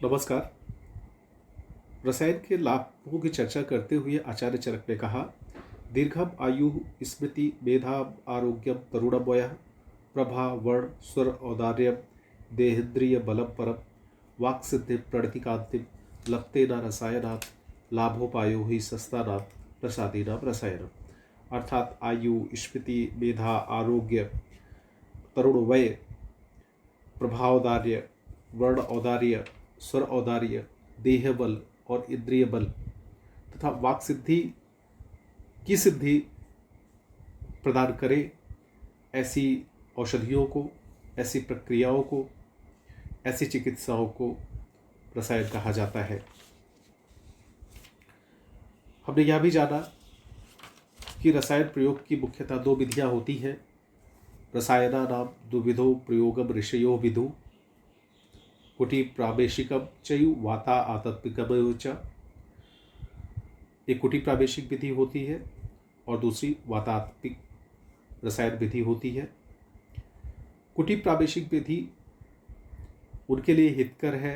नमस्कार। रसायन के लाभों की चर्चा करते हुए आचार्य चरक ने कहा, दीर्घम आयु स्मृति मेधाम आरोग्यम तरुणमय प्रभा वर्ण स्वर औदार्यम देहेन्द्रिय बलम परम वाक् सिद्धि प्रणतिकांतिम लप्ते न रसायनात् लाभोपायो ही सस्तानाम प्रसादीनाम रसायनम। अर्थात आयु स्मृति मेधा आरोग्य तरुण वय प्रभावदार्य वर्ण औदार्य स्वर औदार्य देह बल और इंद्रिय बल तथा वाक सिद्धि की सिद्धि प्रदान करे, ऐसी औषधियों को, ऐसी प्रक्रियाओं को, ऐसी चिकित्साओं को रसायन कहा जाता है। हमने यह भी जाना कि रसायन प्रयोग की मुख्यतः दो विधियां होती हैं। रसायना नाम द्विविधो प्रयोगम ऋषयो विदु कुटी प्रावेशिकम चयु वाता आतत्विकम च। एक कुटी प्रावेशिक विधि होती है और दूसरी वातात्मिक रसायन विधि होती है। कुटी प्रावेशिक विधि उनके लिए हितकर है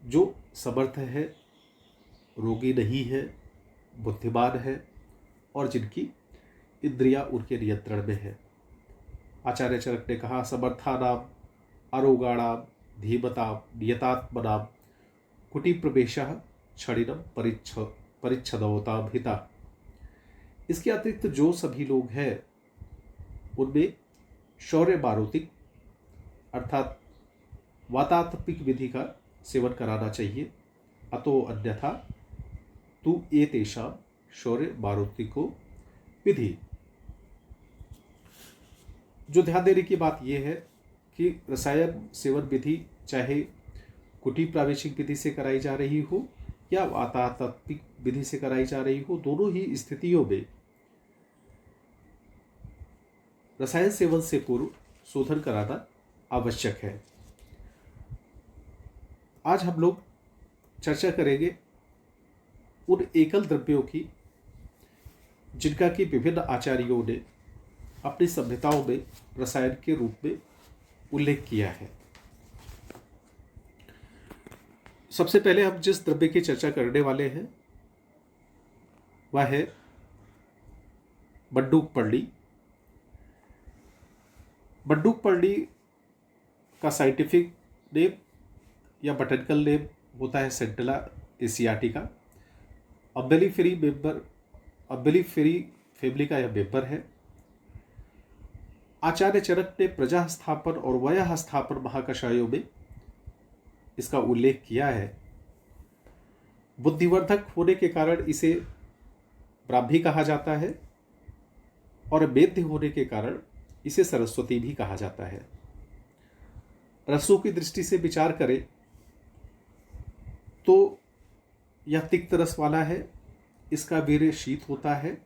जो समर्थ है, रोगी नहीं है, बुद्धिमान है और जिनकी इंद्रियां उनके नियंत्रण में है। आचार्य चरक ने कहा, समर्थानाम आरोगाणाम धीमताम नियतात्मनाम कुटी प्रवेशः क्षणिनम परिच्छदवताम हिता। इसके अतिरिक्त जो सभी लोग हैं उनमें शौर्य मारुतिक अर्थात वातात्मिक विधि का सेवन कराना चाहिए। अतो अन्यथा तु एतेषां शौर्य मारुतिको विधि। जो ध्यान देने की बात यह है कि रसायन सेवन विधि चाहे कुटी प्रावेशिक विधि से कराई जा रही हो या वातात्मिक विधि से कराई जा रही हो, दोनों ही स्थितियों में रसायन सेवन से पूर्व शोधन कराना आवश्यक है। आज हम लोग चर्चा करेंगे उन एकल द्रव्यों की जिनका कि विभिन्न आचार्यों ने अपनी संहिताओं में रसायन के रूप में उल्लेख किया है। सबसे पहले हम जिस द्रव्य की चर्चा करने वाले हैं वह है मंडूक पर्णी। मंडूक पर्णी का साइंटिफिक नेम या बॉटनिकल नेम होता है सेंटिला एशियाटिका। अम्बेलिफेरी फैमिली का यह मेंबर है। आचार्य चरक ने प्रजा स्थापन और वयः स्थापन महाकषायों में इसका उल्लेख किया है। बुद्धिवर्धक होने के कारण इसे ब्राह्मी कहा जाता है और मेध्य होने के कारण इसे सरस्वती भी कहा जाता है। रसों की दृष्टि से विचार करें तो यह तिक्त रस वाला है, इसका वीर्य शीत होता है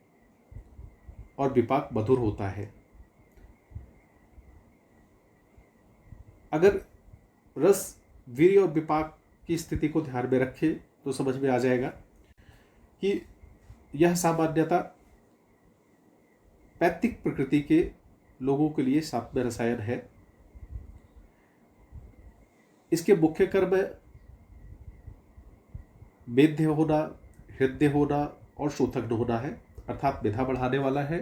और विपाक मधुर होता है। अगर रस वीर्य और विपाक की स्थिति को ध्यान में रखें तो समझ में आ जाएगा कि यह सामान्यतः पैतृक प्रकृति के लोगों के लिए सात्म्य रसायन है। इसके मुख्य कर्म मेध्य होना, हृदय होना और शोथग्न होना है। अर्थात मेधा बढ़ाने वाला है,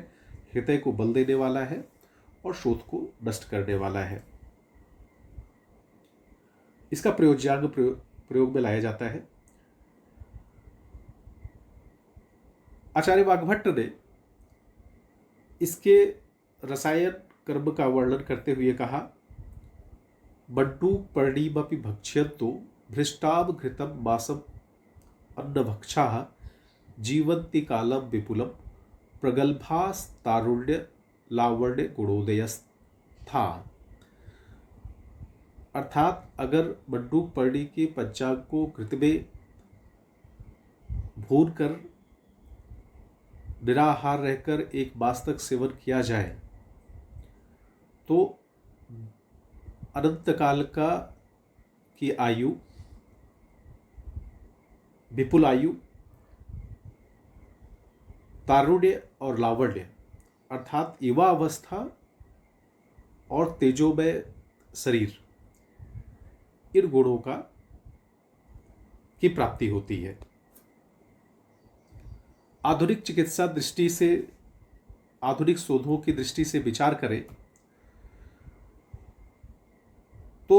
हृदय को बल देने वाला है और शोथ को नष्ट करने वाला है। इसका प्रयोज्यांग प्रयोग में लाया जाता है। आचार्य वाग्भट्ट ने इसके रसायन कर्म का वर्णन करते हुए कहा, मंडूक पर्णीमपि भक्ष्यन्तो भ्रष्टाम घृतम मासम अन्नभक्षाः जीवन्ति कालम विपुलम प्रगल्भास्तारुण्य लावण्य गुणोदयस्था। अर्थात अगर मंडूक पर्णी के पंचांग को घृत में भून कर निराहार रहकर एक मास तक सेवन किया जाए तो अनंत काल की आयु, विपुल आयु, तारुण्य और लावण्य अर्थात युवा अवस्था और तेजोमय शरीर, इन गुणों की प्राप्ति होती है। आधुनिक चिकित्सा दृष्टि से, आधुनिक शोधों की दृष्टि से विचार करें तो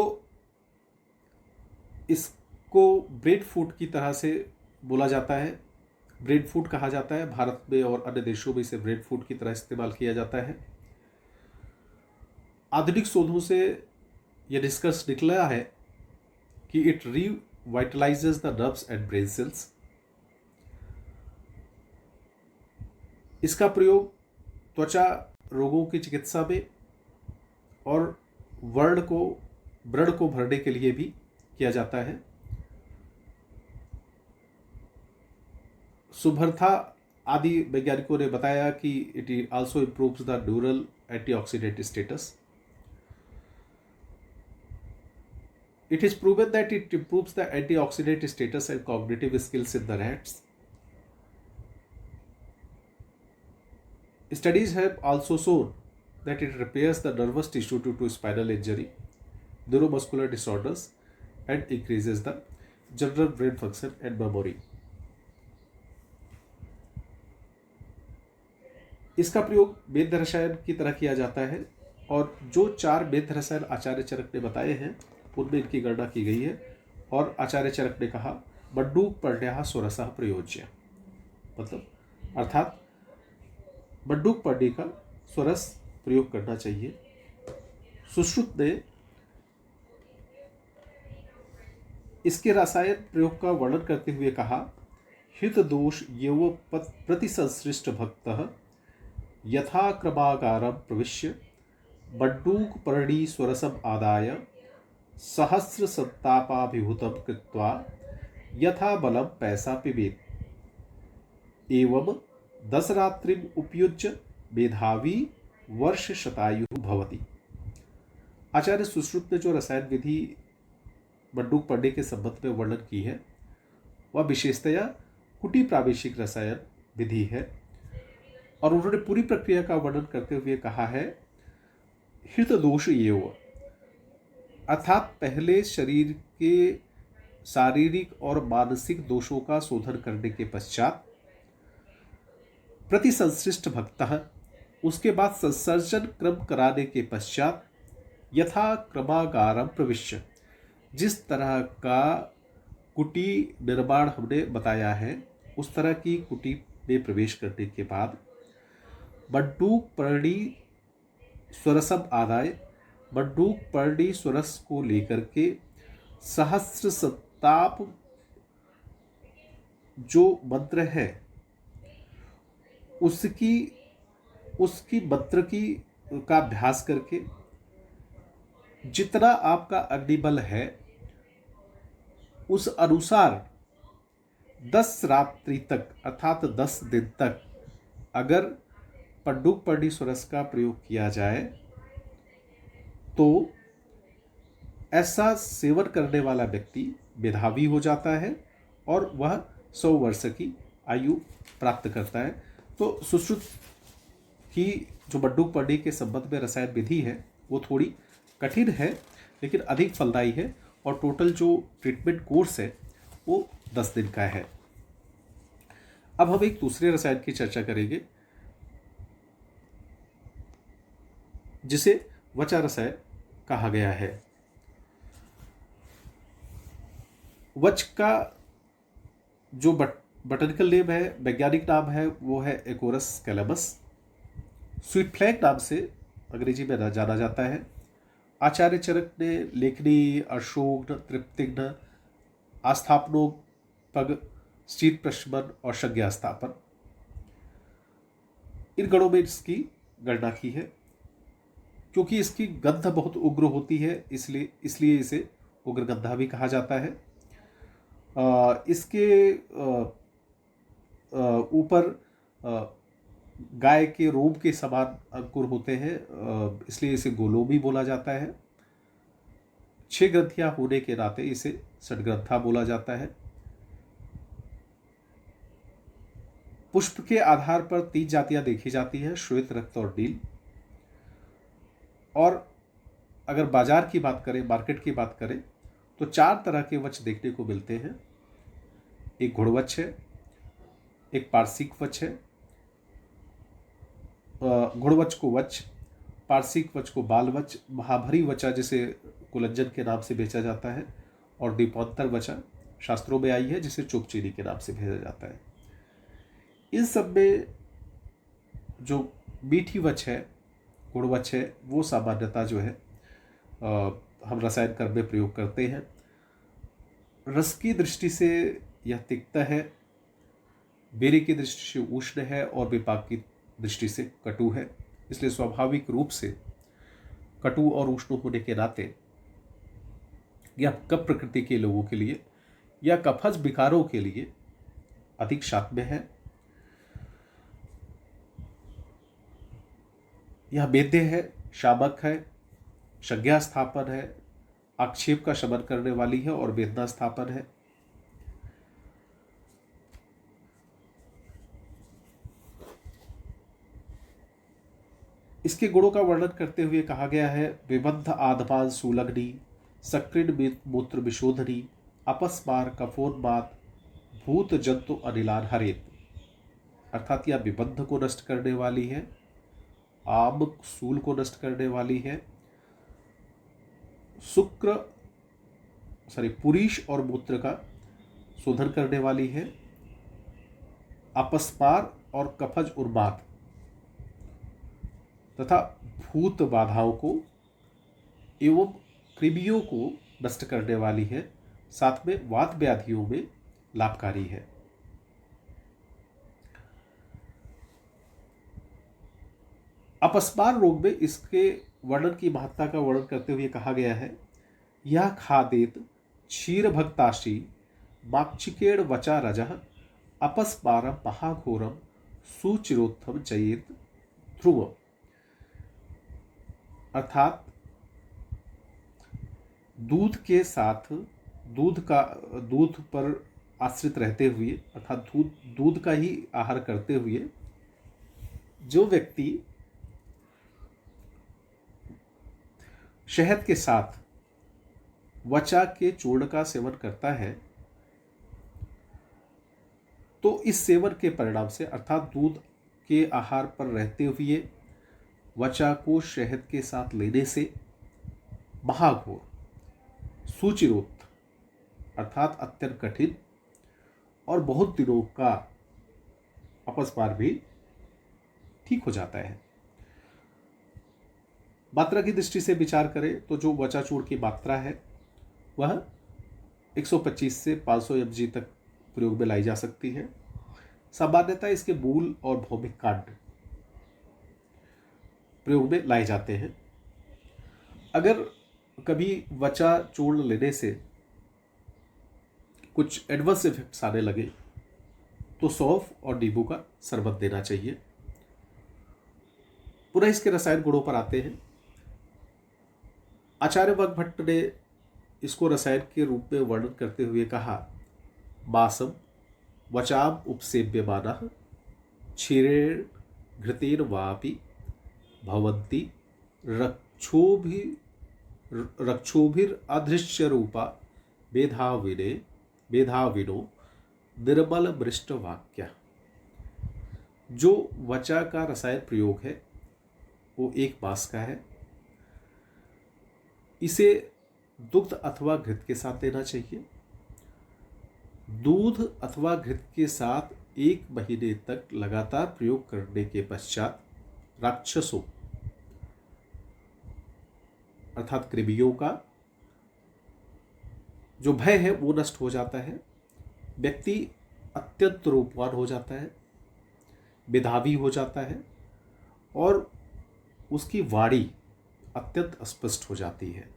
इसको ब्रेड फूड की तरह से बोला जाता है, ब्रेड फूड कहा जाता है। भारत में और अन्य देशों में इसे ब्रेड फूड की तरह इस्तेमाल किया जाता है। आधुनिक शोधों से यह निष्कर्ष निकला है कि it revitalises the nerves and brain cells. इसका प्रयोग त्वचा रोगों की चिकित्सा में और व्रण को भरने के लिए भी किया जाता है। सुभर्था आदि वैज्ञानिकों ने बताया कि it also improves the neural antioxidant status. It is proven that it improves the antioxidant status and cognitive skills in the rats. Studies have also shown that it repairs the nervous tissue due to spinal injury, neuromuscular disorders, and increases the general brain function and memory. इसका प्रयोग वेद रसायन की तरह किया जाता है और जो 4 वेद रसायन आचार्य चरक ने बताए हैं उनमें इनकी गणना की गई है। और आचार्य चरक ने कहा बड्डूक पर्ण्यः स्वरसः प्रयोज्य, मतलब अर्थात बड्डूक पर्णी का स्वरस प्रयोग करना चाहिए। सुश्रुत ने इसके रासायन प्रयोग का वर्णन करते हुए कहा हित दोष येव प्रतिसंसृष्ट भक्तः यथा क्रमागारं प्रविश्य बड्डूक पर्णी स्वरसम आदाय सहस्र संतापाभिभूतं कृत्वा यथा बलं पैसा पिबेत् एवं 10 रात्रिम् उपयुज्य मेधावी वर्ष शतायु भवति। आचार्य सुश्रुत ने जो रसायन विधि बड्डूक पर्णी के संबंध में वर्णन की है वह विशेषतया कुटी प्रावेशिक रसायन विधि है और उन्होंने पूरी प्रक्रिया का वर्णन करते हुए कहा है हित दोष एव, अर्थात पहले शरीर के शारीरिक और मानसिक दोषों का शोधन करने के पश्चात प्रतिसंश्लिष्ट भक्तः, उसके बाद संसर्जन क्रम कराने के पश्चात यथा क्रमागारम प्रविश्य, जिस तरह का कुटी निर्माण हमने बताया है उस तरह की कुटी में प्रवेश करने के बाद बड्डूक पर्णी स्वरसम आदाय, बड्डूक पर्णी स्वरस को लेकर के सहस्र संताप जो मंत्र है उसकी मंत्र की का अभ्यास करके जितना आपका अग्निबल है उस अनुसार 10 रात्रि तक अर्थात 10 दिन तक अगर बड्डूक पर्णी स्वरस का प्रयोग किया जाए तो ऐसा सेवन करने वाला व्यक्ति मेधावी हो जाता है और वह 100 वर्ष की आयु प्राप्त करता है। तो सुश्रुत की जो बड्डूक पर्णी के संबंध में रसायन विधि है वो थोड़ी कठिन है लेकिन अधिक फलदायी है और टोटल जो ट्रीटमेंट कोर्स है वो 10 दिन का है। अब हम एक दूसरे रसायन की चर्चा करेंगे जिसे वचा रसायन कहा गया है। वच का जो बटनिकल नेम है, वैज्ञानिक नाम है, वो है एकोरस कैलेबस। स्वीट फ्लैग नाम से अंग्रेजी में जाना जाता है। आचार्य चरक ने लेखनी, अशोक, तृप्तिघ्न, आस्थापनोपग, शीत प्रशमन और संज्ञा स्थापन इन गणों में इसकी गणना की है। क्योंकि इसकी गंध बहुत उग्र होती है इसलिए इसे उग्रगंधा भी कहा जाता है। इसके ऊपर गाय के रोम के समान अंकुर होते हैं, इसलिए इसे गोलो भी बोला जाता है। 6 ग्रंथियां होने के नाते इसे षड्ग्रंथा बोला जाता है। पुष्प के आधार पर 3 जातियां देखी जाती हैं, श्वेत, रक्त और नील। और अगर बाजार की बात करें, मार्केट की बात करें तो 4 तरह के वच देखने को मिलते हैं। एक गुणवच है, एक पारसिक वच है, गुणवच को वच, पारसिक वच को बालवच, महाभरी वचा जिसे कुलज्जन के नाम से बेचा जाता है, और दीपांतर वचा शास्त्रों में आई है जिसे चुपचीनी के नाम से भेजा जाता है। इन सब में जो मीठी वच है, गुणवच है, वो सामान्यता जो है हम रसायन कर्म में प्रयोग करते हैं। रस की दृष्टि से यह तिक्त है, बेरी की दृष्टि से उष्ण है, और विपाक की दृष्टि से कटु है। इसलिए स्वाभाविक रूप से कटु और उष्ण होने के नाते यह कफ प्रकृति के लोगों के लिए या कफज विकारों के लिए अधिक शात्म्य है। यह वेद्य है, शामक है, संज्ञा स्थापन है, आक्षेप का शमन करने वाली है, और वेदना स्थापन है। इसके गुणों का वर्णन करते हुए कहा गया है, विबद्ध आधमान सुलग्नि, सक्रिन मूत्र विशोधनी, अपस्मार कफोन्माद, भूत जंतु अनिलान हरेत। अर्थात यह विबद्ध को नष्ट करने वाली है, आम सूल को नष्ट करने वाली है, पुरीश और मूत्र का शोधन करने वाली है, अपस्मार और कफज उन्माद तथा भूत बाधाओं को एवं कृमियों को नष्ट करने वाली है, साथ में वात व्याधियों में लाभकारी है। अपस्मार रोग में इसके वर्णन की महत्ता का वर्णन करते हुए कहा गया है, यह खादेत क्षीर भक्ताशी माक्षिकेण वचा रजः अपस्मारम महाघोरम सुचिरोत्थम चयेत ध्रुव। अर्थात दूध के साथ दूध पर आश्रित रहते हुए, अर्थात दूध का ही आहार करते हुए जो व्यक्ति शहद के साथ वचा के चूर्ण का सेवन करता है, तो इस सेवन के परिणाम से, अर्थात दूध के आहार पर रहते हुए वचा को शहद के साथ लेने से महाघोर, सुचिरोत अर्थात अत्यंत कठिन और बहुत दिनों का अपस्मार भी ठीक हो जाता है। मात्रा की दृष्टि से विचार करें तो जो वचा चूर्ण की मात्रा है वह 125 से 500 mg तक प्रयोग में लाई जा सकती है। सामान्यतः इसके मूल और भौमिक कांड प्रयोग में लाए जाते हैं। अगर कभी वचा चूर्ण लेने से कुछ एडवर्स इफेक्ट्स आने लगे तो सौंफ और नींबू का शरबत देना चाहिए। पुनः इसके रसायन गुणों पर आते हैं। आचार्य वाग्भट्ट ने इसको रसायन के रूप में वर्णन करते हुए कहा, मासम वचाम उपसेव्यमानः क्षीरेण घृतेन वापि भवन्ति रक्षोभिर अदृश्य रूपा मेधाविनो निर्मल मृष्ट वाक्य। जो वचा का रसायन प्रयोग है वो एक मास का है। इसे दुग्ध अथवा घृत के साथ देना चाहिए। दूध अथवा घृत के साथ 1 महीने तक लगातार प्रयोग करने के पश्चात राक्षसों अर्थात कृमियों का जो भय है वो नष्ट हो जाता है। व्यक्ति अत्यंत रूपवान हो जाता है, मेधावी हो जाता है और उसकी वाणी अत्यंत स्पष्ट हो जाती है।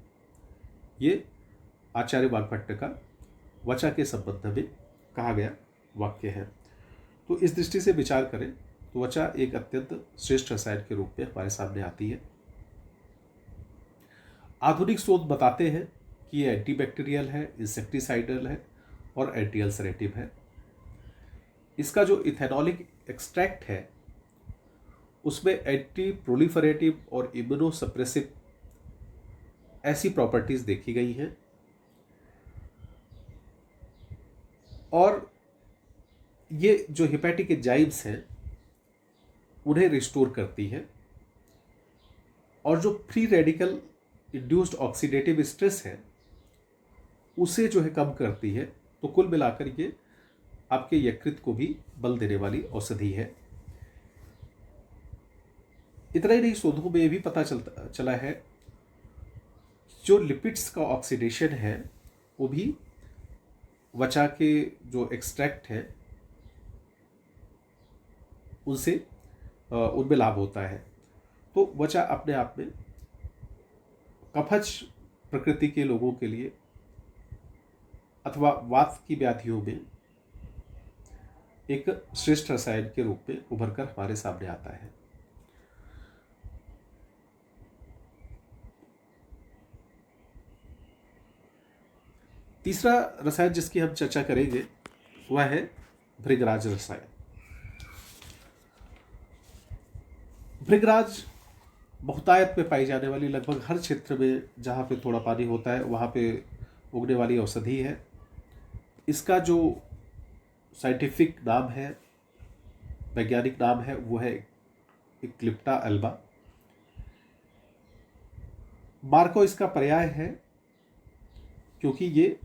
ये आचार्य वाग्भट्ट का वचा के संबंध में कहा गया वाक्य है। तो इस दृष्टि से विचार करें तो वचा एक अत्यंत श्रेष्ठ रसायन के रूप में हमारे सामने आती है। आधुनिक शोध बताते हैं कि ये एंटीबैक्टीरियल है, इंसेक्टिसाइडल है और एंटी अल्सरेटिव है। इसका जो इथेनॉलिक एक्सट्रैक्ट है उसमें एंटी प्रोलिफरेटिव और इम्यूनोसप्रेसिव ऐसी प्रॉपर्टीज देखी गई हैं और ये जो हेपेटिक एंजाइम्स हैं उन्हें रिस्टोर करती है, और जो free radical induced oxidative stress है उसे जो है कम करती है। तो कुल मिलाकर ये आपके यकृत को भी बल देने वाली औषधि है। इतना ही नहीं, शोधों में ये भी पता चला है जो लिपिड्स का ऑक्सीडेशन है वो भी वचा के जो एक्सट्रैक्ट है उनसे उनमें लाभ होता है। तो वचा अपने आप में कफज प्रकृति के लोगों के लिए अथवा वात की व्याधियों में एक श्रेष्ठ रसायन के रूप में उभर कर हमारे सामने आता है। तीसरा रसायन जिसकी हम चर्चा करेंगे वह है भृगराज रसायन। भृगराज बहुतायत में पाई जाने वाली, लगभग हर क्षेत्र में जहाँ पे थोड़ा पानी होता है वहाँ पे उगने वाली औषधि है। इसका जो साइंटिफिक नाम है, वैज्ञानिक नाम है, वो है इक्लिप्टा अल्बा। मार्को इसका पर्याय है क्योंकि ये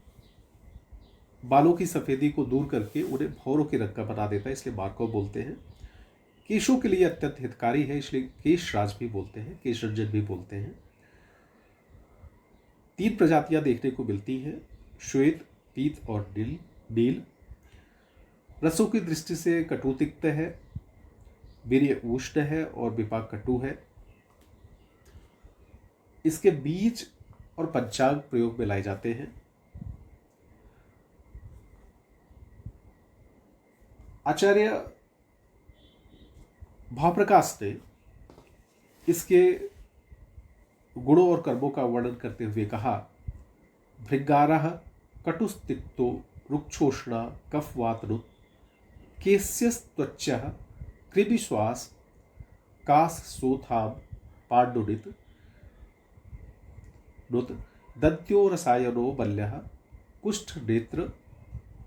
बालों की सफ़ेदी को दूर करके उन्हें भौरों के रंग का बना देता है, इसलिए मार्को बोलते हैं। केशों के लिए अत्यंत हितकारी है, इसलिए केशराज भी बोलते हैं, केशरंजन भी बोलते हैं। 3 प्रजातियां देखने को मिलती हैं, श्वेत, पीत और नील। रसों की दृष्टि से कटु तिक्त है, वीर्य उष्ण है और विपाक कटु है। इसके बीज और पंचांग प्रयोग में लाए जाते हैं। आचार्य भावप्रकाश ने इसके गुणों और कर्मों का वर्णन करते हुए कहा, भृगारः कटुस्तिक्तो रुक्षोष्णा कफवातनुत केस्यस्त्वचः कृमिश्वास काससोथाम पाण्डुनित नुत दंत्यो रसायनो बल्यः कुष्ठ नेत्र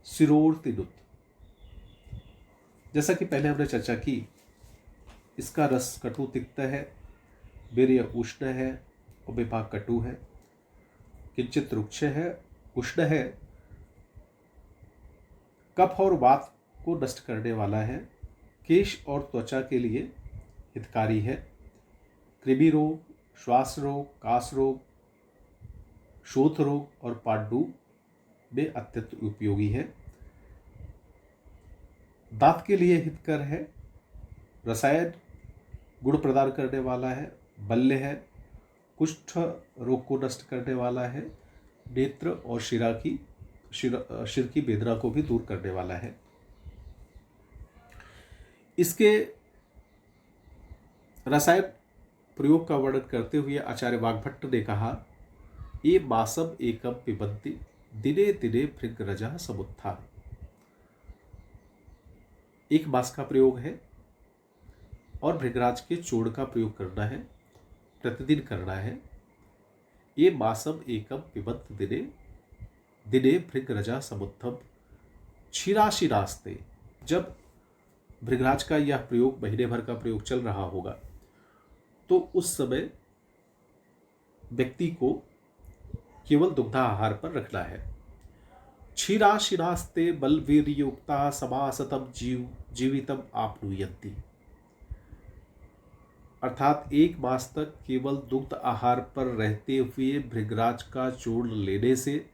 शिरोर्तिनुत। जैसा कि पहले हमने चर्चा की, इसका रस कटु तिक्त है, वीर्य उष्ण है और विपाक कटु है, किंचित रुक्ष है, उष्ण है, कफ और वात को नष्ट करने वाला है, केश और त्वचा के लिए हितकारी है, कृमि रोग, श्वास रोग, कास रोग, शोथ रोग और पांडु में अत्यंत उपयोगी है, दांत के लिए हितकर है, रसायन गुण प्रदान करने वाला है, बल्य है, कुष्ठ रोग को नष्ट करने वाला है, नेत्र और शिर की वेदना को भी दूर करने वाला है। इसके रसायन प्रयोग का वर्णन करते हुए आचार्य वाग्भट्ट ने कहा, ये मासम एकम पिबन्ति दिने दिने भृगरजः समुत्था। एक मास का प्रयोग है और भृगराज के चूर्ण का प्रयोग करना है, प्रतिदिन करना है। ये मासम एकम पिबन्त दिने दिने भृगरजः समुत्थम क्षीराशिरास्ते। जब भृगराज का यह प्रयोग महीने भर का प्रयोग चल रहा होगा तो उस समय व्यक्ति को केवल दुग्धाहार पर रखना है। क्षीराशिरास्ते बलवीर्युक्ता समासतम जीवितम आपनुयन्ति। अर्थात 1 मास तक केवल दुग्ध आहार पर रहते हुए भृगराज का चूर्ण लेने से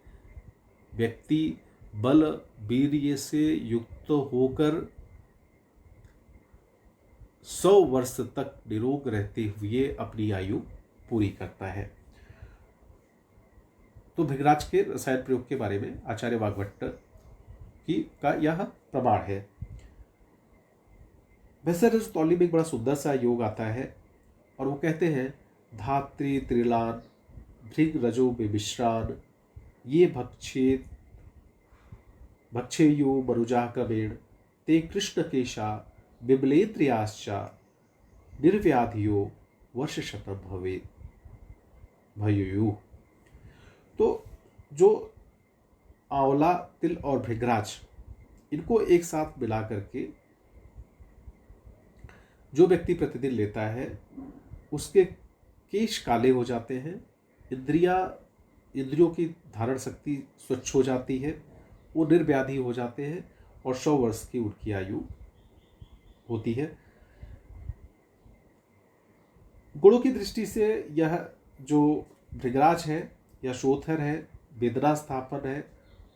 व्यक्ति बल वीर्य से युक्त होकर 100 वर्ष तक निरोग रहते हुए अपनी आयु पूरी करता है। तो भृगराज के रसायन प्रयोग के बारे में आचार्य वाग्भट्ट का यह प्रमाण है। वैसे रजतौली में एक बड़ा सुंदर सा योग आता है और वो कहते हैं, धात्री त्रिलान भृग रजो विश्रान ये भक्षेयो मरुजा कवेण ते कृष्ण केशा बिबलेत्रियाश्चा निर्व्याधियो वर्ष शतम भवे भयुयु। तो जो आंवला, तिल और भृगराज इनको एक साथ मिला करके जो व्यक्ति प्रतिदिन लेता है उसके केश काले हो जाते हैं, इंद्रियों की धारण शक्ति स्वच्छ हो जाती है, वो निर्व्याधि हो जाते हैं और 100 वर्ष की उनकी आयु होती है। गुणों की दृष्टि से यह जो भृगराज है या शोथर है, वेदना स्थापन है,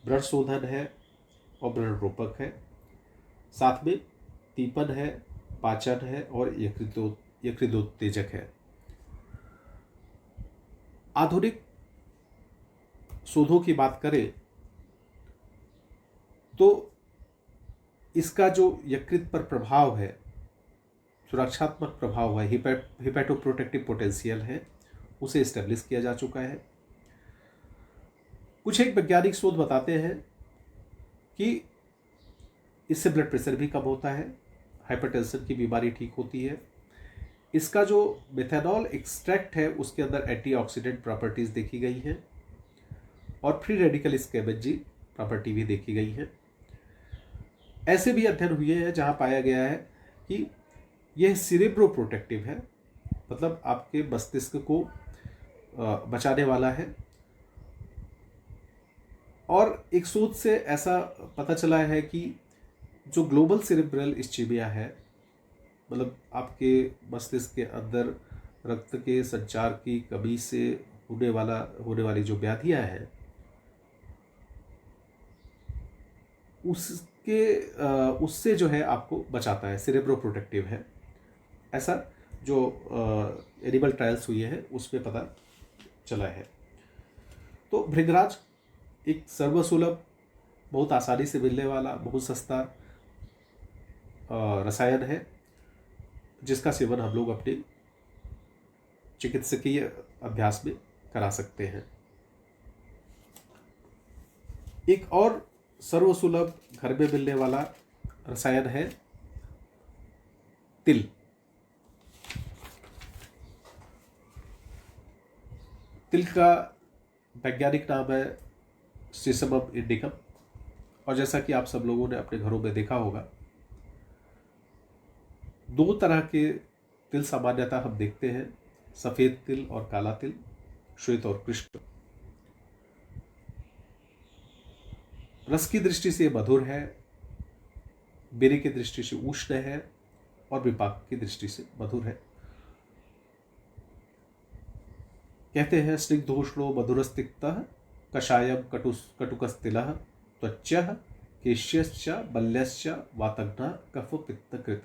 व्रण शोधन है और व्रण रोपक है। साथ में तीपन है, पाचन है और यकृतोत्तेजक है। आधुनिक शोधों की बात करें तो इसका जो यकृत पर प्रभाव है, सुरक्षात्मक प्रभाव है, हिपैटोप्रोटेक्टिव पोटेंशियल है, उसे एस्टेब्लिश किया जा चुका है। कुछ एक वैज्ञानिक शोध बताते हैं कि इससे ब्लड प्रेशर भी कम होता है, हाइपरटेंशन की बीमारी ठीक होती है। इसका जो मेथनॉल एक्सट्रैक्ट है उसके अंदर एंटीऑक्सीडेंट प्रॉपर्टीज देखी गई हैं और फ्री रेडिकल स्कैवेंजिंग प्रॉपर्टी भी देखी गई है। ऐसे भी अध्ययन हुए हैं जहां पाया गया है कि यह सिरेब्रो प्रोटेक्टिव है, मतलब आपके मस्तिष्क को बचाने वाला है। और एक शोध से ऐसा पता चला है कि जो ग्लोबल सेरेब्रल इस्चीमिया है, मतलब आपके मस्तिष्क के अंदर रक्त के संचार की कमी से होने वाली जो व्याधियां हैं, उससे जो है आपको बचाता है, सेरेब्रो प्रोटेक्टिव है। ऐसा जो एनिमल ट्रायल्स हुए हैं उसमें पता चला है। तो भृगराज एक सर्वसुलभ, बहुत आसानी से मिलने वाला, बहुत सस्ता रसायन है जिसका सेवन हम लोग अपने चिकित्सकीय अभ्यास में करा सकते हैं। एक और सर्वसुलभ घर में मिलने वाला रसायन है तिल। तिल का वैज्ञानिक नाम है सीसमम इंडिकम, और जैसा कि आप सब लोगों ने अपने घरों में देखा होगा, 2 तरह के तिल सामान्यतः हम देखते हैं, सफेद तिल और काला तिल, श्वेत और कृष्ण। रस की दृष्टि से मधुर है, बेरी की दृष्टि से उष्ण है और विपाक की दृष्टि से मधुर है। कहते हैं स्निग्धोष्णो मधुरस्तिक्तः कषायम कटुकस्तिलः त्वच्चः केश्यश्च बल्यश्च वातग्ना कफ पित्त कृत।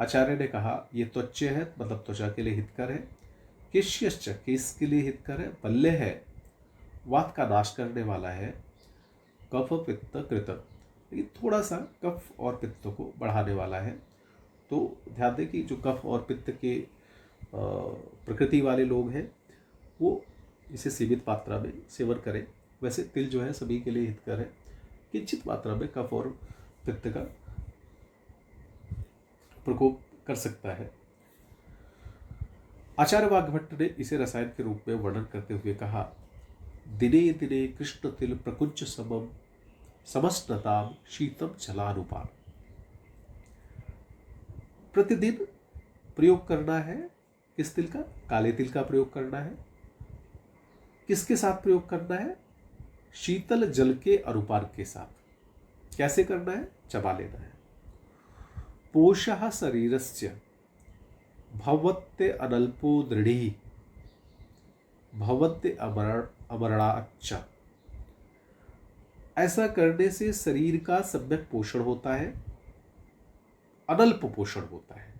आचार्य ने कहा ये त्वच्चे है, मतलब त्वचा के लिए हितकर है, केश्यश्च केश के लिए हितकर है, बल्य है, वात का नाश करने वाला है, कफ पित्त कृत, ये थोड़ा सा कफ और पित्त को बढ़ाने वाला है। तो ध्यान दें कि जो कफ और पित्त के प्रकृति वाले लोग हैं वो इसे सीमित मात्रा में सेवन करें। वैसे तिल जो है सभी के लिए हितकर है, किंचित मात्रा में कफ और पित्त का प्रकोप कर सकता है। आचार्य वाग्भट्ट ने इसे रसायन के रूप में वर्णन करते हुए कहा, दिने दिने कृष्ण तिल प्रकुंच समम समस्नताम शीतम जलानुपान। प्रतिदिन प्रयोग करना है किस तिल का? काले तिल का प्रयोग करना है। किसके साथ प्रयोग करना है? शीतल जल के अनुपान के साथ। कैसे करना है? चबा लेना है। पोषः शरीरस्य भवत्ते अनल्पो दृढ़ी भवत्ते अमरणाच्च। ऐसा करने से शरीर का सम्यक पोषण होता है, अनल्प पोषण होता है,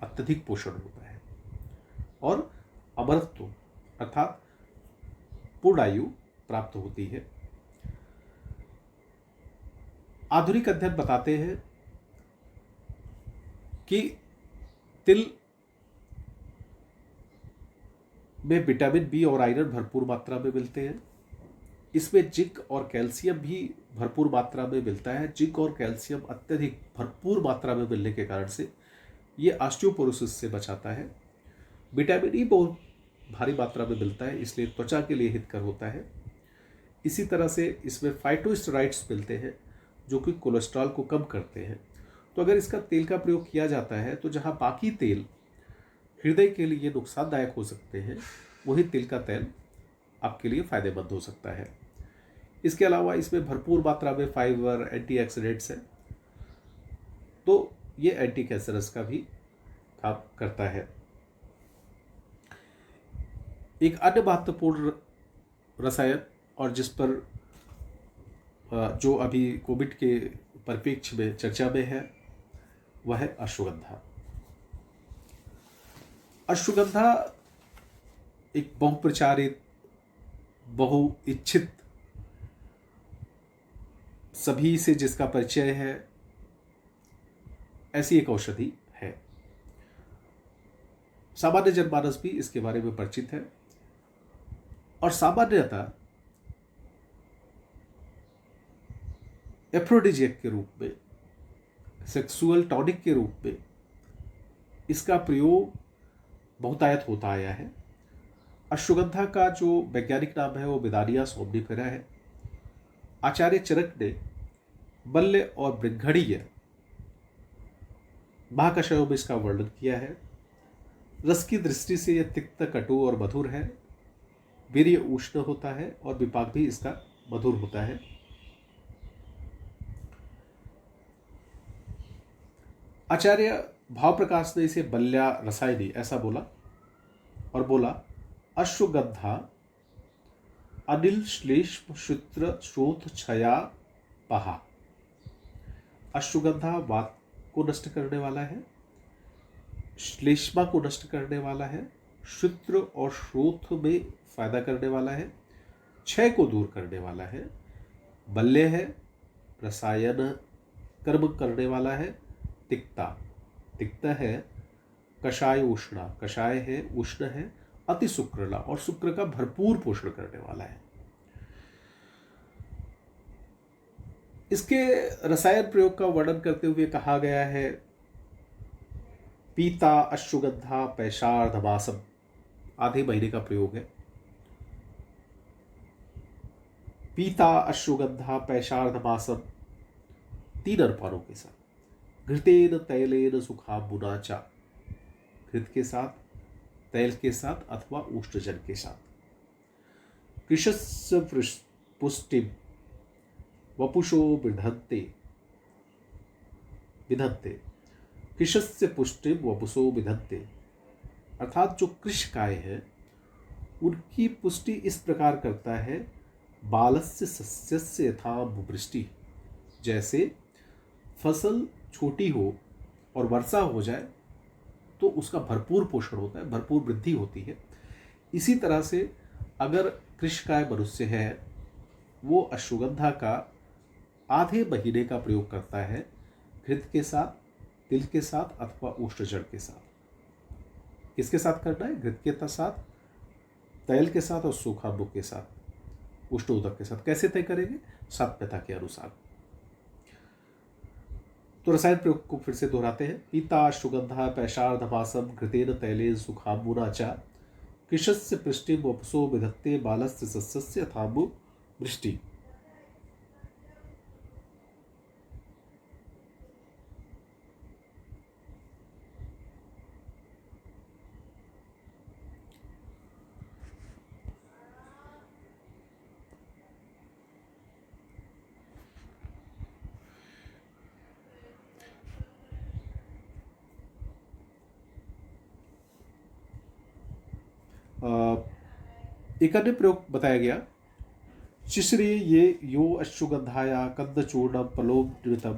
अत्यधिक पोषण होता है और अमरत्व अर्थात पूर्ण आयु प्राप्त होती है। आधुनिक अध्ययन बताते हैं कि तिल में विटामिन बी और आयरन भरपूर मात्रा में मिलते हैं। इसमें जिंक और कैल्शियम भी भरपूर मात्रा में मिलता है। जिंक और कैल्शियम अत्यधिक भरपूर मात्रा में मिलने के कारण से ये ऑस्टियोपोरोसिस से बचाता है। विटामिन ई बहुत भारी मात्रा में मिलता है, इसलिए त्वचा के लिए हितकर होता है। इसी तरह से इसमें फाइटोस्टेरॉइड्स मिलते हैं जो कि कोलेस्ट्रॉल को कम करते हैं। तो अगर इसका तेल का प्रयोग किया जाता है तो जहाँ बाकी तेल हृदय के लिए नुकसानदायक हो सकते हैं, वही तिल का तेल आपके लिए फायदेमंद हो सकता है। इसके अलावा इसमें भरपूर मात्रा में फाइबर, एंटीऑक्सीडेंट्स है, तो ये एंटी कैंसरस का भी काम करता है। एक अन्य महत्वपूर्ण रसायन और जिस पर जो अभी कोविड के परिप्रेक्ष्य में चर्चा में है, वह है अश्वगंधा। अश्वगंधा एक बहुप्रचारित, बहुइच्छित, सभी से जिसका परिचय है, ऐसी एक औषधि है। सामान्य जनमानस भी इसके बारे में परिचित है और सामान्यतः एफ्रोडिजियक के रूप में, सेक्सुअल टॉनिक के रूप में इसका प्रयोग बहुतायत होता आया है। अश्वगंधा का जो वैज्ञानिक नाम है वो विदानिया सोमनिफेरा है। आचार्य चरक ने बल्य और बृंघणीय महाकषयों में इसका वर्णन किया है। रस की दृष्टि से यह तिक्त, कटु और मधुर है। वीर्य उष्ण होता है और विपाक भी इसका मधुर होता है। आचार्य भाव प्रकाश ने इसे बल्या रसायनी ऐसा बोला और बोला, अश्वगंधा अनिल श्लेष्म शुत्र श्रोत क्षया पहा। अश्वगंधा वात को नष्ट करने वाला है, श्लेष्मा को नष्ट करने वाला है, शुत्र और श्रोथ में फायदा करने वाला है, क्षय को दूर करने वाला है, बल्य है, रसायन कर्म करने वाला है, तिक्त है, कषाय उष्णा, कषाय है, उष्ण है, अति शुक्रला और शुक्र का भरपूर पोषण करने वाला है। इसके रसायन प्रयोग का वर्णन करते हुए कहा गया है, पीता अश्वगंधा पैशार्धमासम, आधे महीने का प्रयोग है। पीता अश्वगंधा पैशार्धमासम 3 अनपानों के साथ, घृतेन तैलेन सुखाम्बुना च, घृत के साथ, तैल के साथ अथवा उष्णजल के साथ। कृशस्य पुष्टिम वपुषो विधत्ते, कृशस्य पुष्टिम वपुषो विधत्ते, अर्थात जो कृषकाय है उनकी पुष्टि इस प्रकार करता है, बालस्य सस्यस्य यथा वृष्टि, जैसे फसल छोटी हो और वर्षा हो जाए तो उसका भरपूर पोषण होता है, भरपूर वृद्धि होती है। इसी तरह से अगर कृषकाय मनुष्य है, वो अश्वगंधा का आधे महीने का प्रयोग करता है, घृत के साथ, तिल के साथ अथवा उष्णजल के साथ। किसके साथ करना है? घृत के साथ, तैल के साथ और सूखाम्बु के साथ, उष्ण उदक के साथ। कैसे तय करेंगे? सात्म्यता के अनुसार। तो रसायन प्रयोग को फिर से दोहराते हैं। पीता अश्वगंधा पैशार्धमासम घृतेन तैलेन सुखाम्बुना च, कृशस्य पृष्टिम वपुषो विधत्ते, बालस्य सस्यस्य यथाम्बु वृष्टि। एक अन्य प्रयोग बताया गया, शिश्रे ये यो अश्वगंधाया कंदचूर्णम पलोम निमितम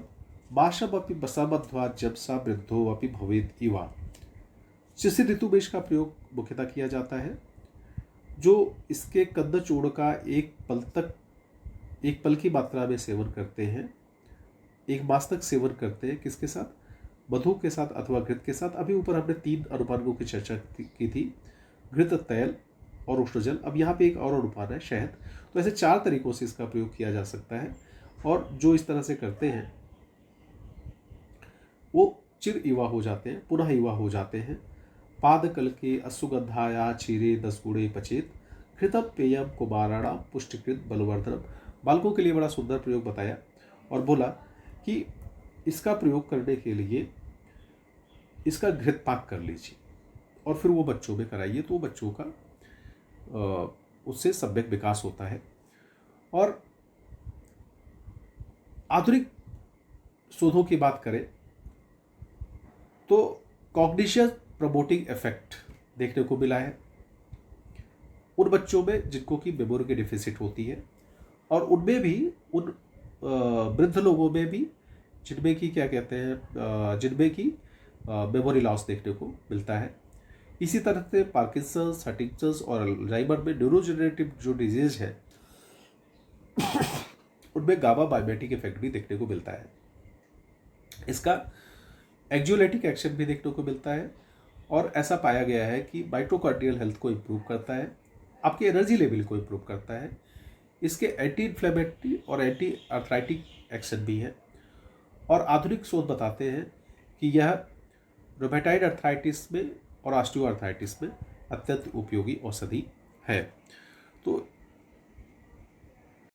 बाशमपि बसमध्वा जब सा वृद्धो अपि भवेत इवा। शिशिर ऋतु में इसका प्रयोग मुख्यतः किया जाता है। जो इसके कंदचूर्ण का एक पल की मात्रा में सेवन करते हैं, 1 मास तक सेवन करते हैं, किसके साथ? मधु के साथ अथवा घृत के साथ। अभी ऊपर हमने 3 अनुपानों की चर्चा की थी, घृत, तैल और उष्णजल। अब यहाँ पे एक और अनुपान है, शहद। तो ऐसे 4 तरीकों से इसका प्रयोग किया जा सकता है और जो इस तरह से करते हैं वो चिर युवा हो जाते हैं, पुनः युवा हो जाते हैं। पाद कल के अश्वगंधाया क्षीरे 10 गुणे पचेत, घृतम पेयम कुमाराणाम पुष्टिकृत बलवर्धनम। बालकों के लिए बड़ा सुंदर प्रयोग बताया और बोला कि इसका प्रयोग करने के लिए इसका घृत पाक कर लीजिए और फिर वो बच्चों में कराइए, तो बच्चों का उससे सम्यक विकास होता है। और आधुनिक शोधों की बात करें तो कॉग्निशन प्रमोटिंग इफेक्ट देखने को मिला है उन बच्चों में जिनको की मेमोरी की डिफिसिट होती है, और उनमें भी उन वृद्ध लोगों में भी जिनमें की क्या कहते हैं जिनमें की मेमोरी लॉस देखने को मिलता है। इसी तरह से पार्किंसंस, हंटिंगटन्स और अल्जाइमर में न्यूरोजेनरेटिव जो डिजीज है उनमें गामा बायोमेटिक इफेक्ट भी देखने को मिलता है। इसका एक्जियोलेटिक एक्शन भी देखने को मिलता है और ऐसा पाया गया है कि माइटोकॉन्ड्रियल हेल्थ को इम्प्रूव करता है, आपके एनर्जी लेवल को इम्प्रूव करता है। इसके एंटी इन्फ्लेमेटरी और एंटी आर्थराइटिक एक्शन भी है। और आधुनिक शोध बताते हैं कि यह रोमेटाइड अर्थराइटिस में और ऑस्टियो अर्थराइटिस में अत्यंत उपयोगी औषधि है। तो